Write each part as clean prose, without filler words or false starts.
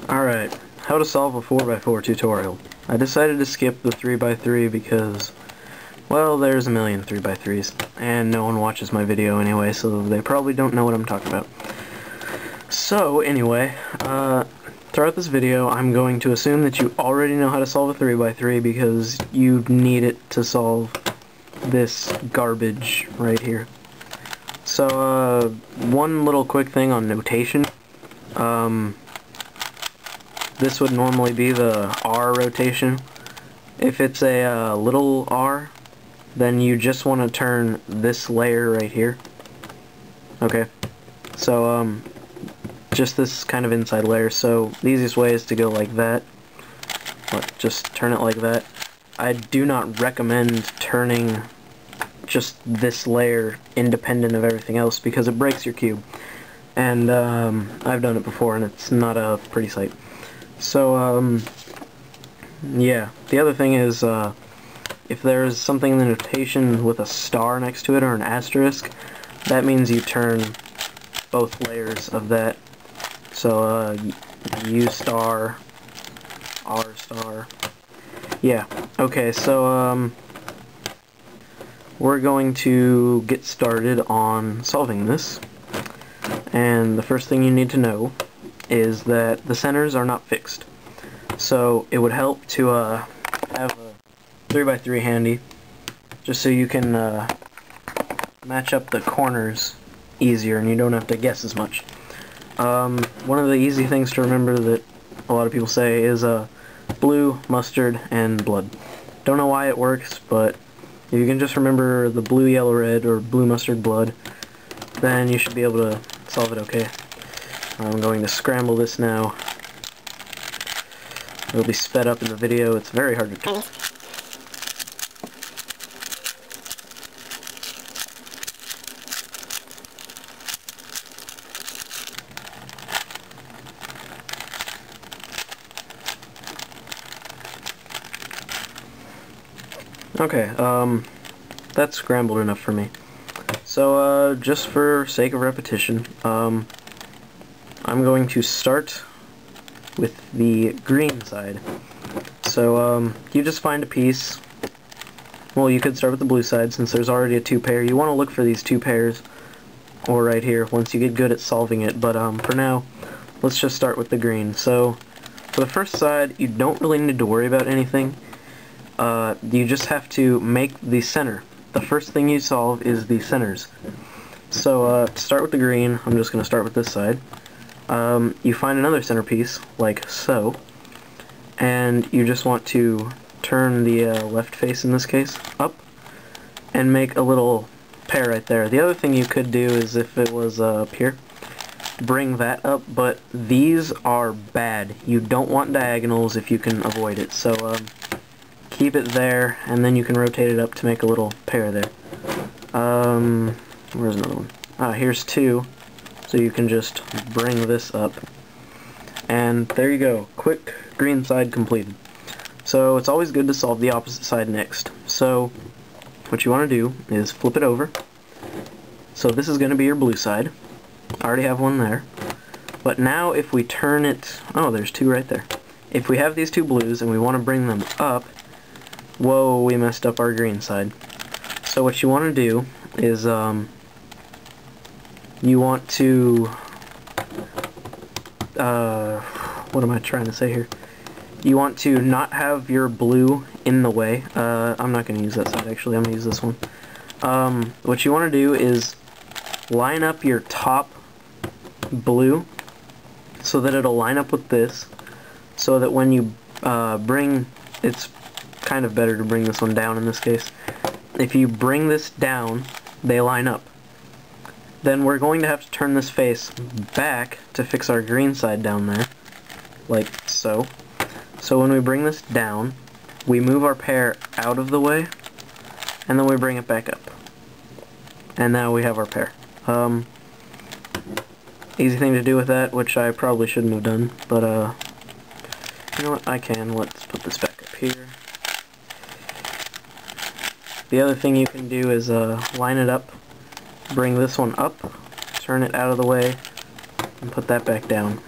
Alright, how to solve a 4x4 tutorial. I decided to skip the 3x3 because, well, there's a million 3x3s, and no one watches my video anyway, so they probably don't know what I'm talking about. So, anyway, throughout this video, I'm going to assume that you already know how to solve a 3x3 because you need it to solve this garbage right here. So, one little quick thing on notation. This would normally be the R rotation. If it's a little r, then you just want to turn this layer right here. Okay, so just this kind of inside layer. So the easiest way is to go like that. Just turn it like that. I do not recommend turning just this layer independent of everything else because it breaks your cube. And I've done it before and it's not a pretty sight. So, yeah. The other thing is, if there's something in the notation with a star next to it or an asterisk, that means you turn both layers of that. So, U star, R star. Yeah. Okay, so, we're going to get started on solving this. And the first thing you need to know is that the centers are not fixed. So it would help to have a 3x3 handy, just so you can match up the corners easier and you don't have to guess as much. One of the easy things to remember that a lot of people say is blue, mustard, and blood. Don't know why it works, but if you can just remember the blue, yellow, red, or blue, mustard, blood, then you should be able to solve it okay. I'm going to scramble this now. It'll be sped up in the video. It's very hard to do. Okay, that's scrambled enough for me. So, just for sake of repetition, I'm going to start with the green side. So, you just find a piece. Well, you could start with the blue side since there's already a two pair. You want to look for these two pairs, or right here, once you get good at solving it. But, for now, let's just start with the green. So, for the first side, you don't really need to worry about anything. You just have to make the center. The first thing you solve is the centers. So, to start with the green, I'm just going to start with this side. You find another centerpiece, like so, and you just want to turn the left face, in this case, up, and make a little pair right there. The other thing you could do is, if it was up here, bring that up, but these are bad. You don't want diagonals if you can avoid it, so keep it there, and then you can rotate it up to make a little pair there. Where's another one? Here's two. So you can just bring this up. And there you go. Quick green side completed. So it's always good to solve the opposite side next. So what you want to do is flip it over. So this is going to be your blue side. I already have one there. But now if we turn it... Oh, there's two right there. If we have these two blues and we want to bring them up... Whoa, we messed up our green side. So what you want to do is... you want to, what am I trying to say here? You want to not have your blue in the way. I'm not going to use that side, actually. I'm going to use this one. What you want to do is line up your top blue so that it'll line up with this, so that when you bring, it's kind of better to bring this one down in this case. If you bring this down, they line up. Then we're going to have to turn this face back to fix our green side down there, like so. So when we bring this down, we move our pair out of the way, and then we bring it back up. And now we have our pair. Easy thing to do with that, which I probably shouldn't have done, but you know what, I can. Let's put this back up here. The other thing you can do is line it up. Bring this one up, turn it out of the way, and put that back down.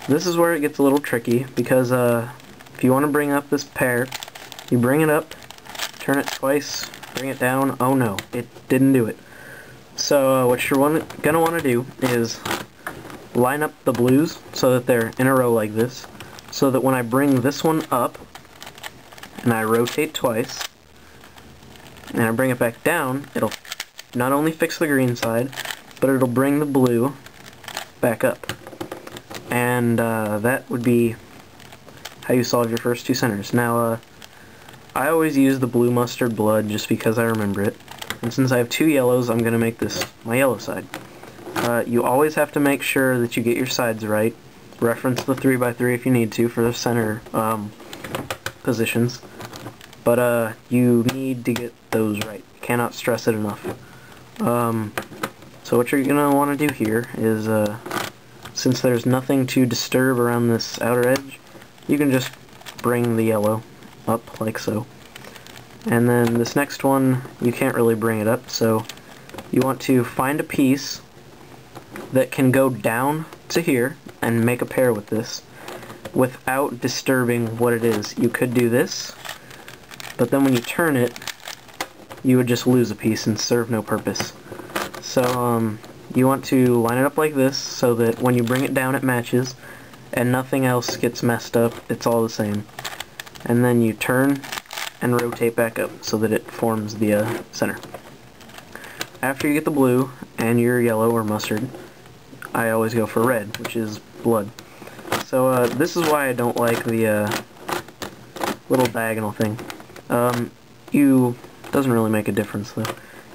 this is where it gets a little tricky, because if you want to bring up this pair, you bring it up, turn it twice, bring it down. Oh no, it didn't do it. So what you're gonna want to do is line up the blues so that they're in a row like this, so that when I bring this one up and I rotate twice and I bring it back down, it'll not only fix the green side, but it'll bring the blue back up. And that would be how you solve your first two centers. Now, I always use the blue mustard blood just because I remember it. And since I have two yellows, I'm going to make this my yellow side. You always have to make sure that you get your sides right. Reference the 3x3 if you need to for the center positions. But you need to get those right. You cannot stress it enough. So what you're going to want to do here is, since there's nothing to disturb around this outer edge, you can just bring the yellow up like so. And then this next one, you can't really bring it up, so you want to find a piece that can go down to here and make a pair with this without disturbing what it is. You could do this, but then when you turn it, you would just lose a piece and serve no purpose. So you want to line it up like this so that when you bring it down it matches and nothing else gets messed up, it's all the same. And then you turn and rotate back up so that it forms the center. After you get the blue and your yellow or mustard, I always go for red, which is blood. So this is why I don't like the little diagonal thing. Doesn't really make a difference though.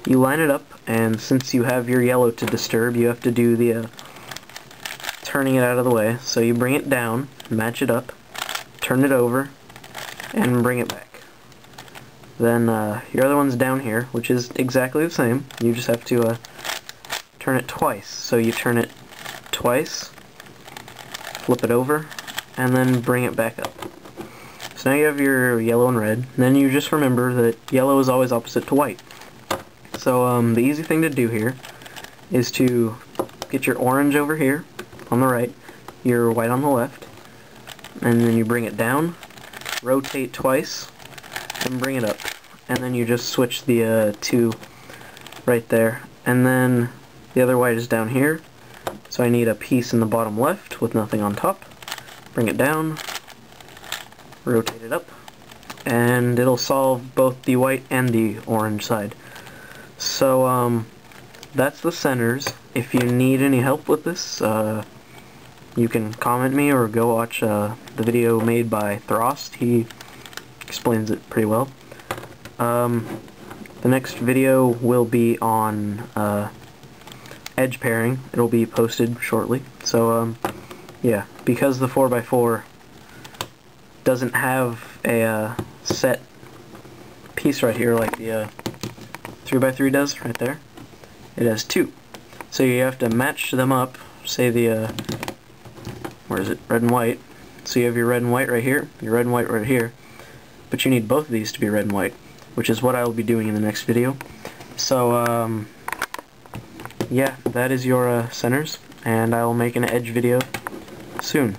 You line it up, and since you have your yellow to disturb, you have to do the turning it out of the way. So you bring it down, match it up, turn it over, and bring it back. Then your other one's down here, which is exactly the same. You just have to turn it twice. So you turn it twice, flip it over, and then bring it back up. So now you have your yellow and red. Then you just remember that yellow is always opposite to white. So the easy thing to do here is to get your orange over here on the right, your white on the left, and then you bring it down, rotate twice, and bring it up. And then you just switch the two right there. And then the other white is down here, so I need a piece in the bottom left with nothing on top. Bring it down, rotate it up, and it'll solve both the white and the orange side. So that's the centers. If you need any help with this, you can comment me or go watch the video made by Throst. He explains it pretty well. The next video will be on edge pairing. It'll be posted shortly. So yeah, because the 4x4 doesn't have a set piece right here like the 3x3 does right there, it has two. So you have to match them up, say the where is it, red and white. So you have your red and white right here, your red and white right here, but you need both of these to be red and white, which is what I will be doing in the next video. So yeah, that is your centers, and I will make an edge video soon.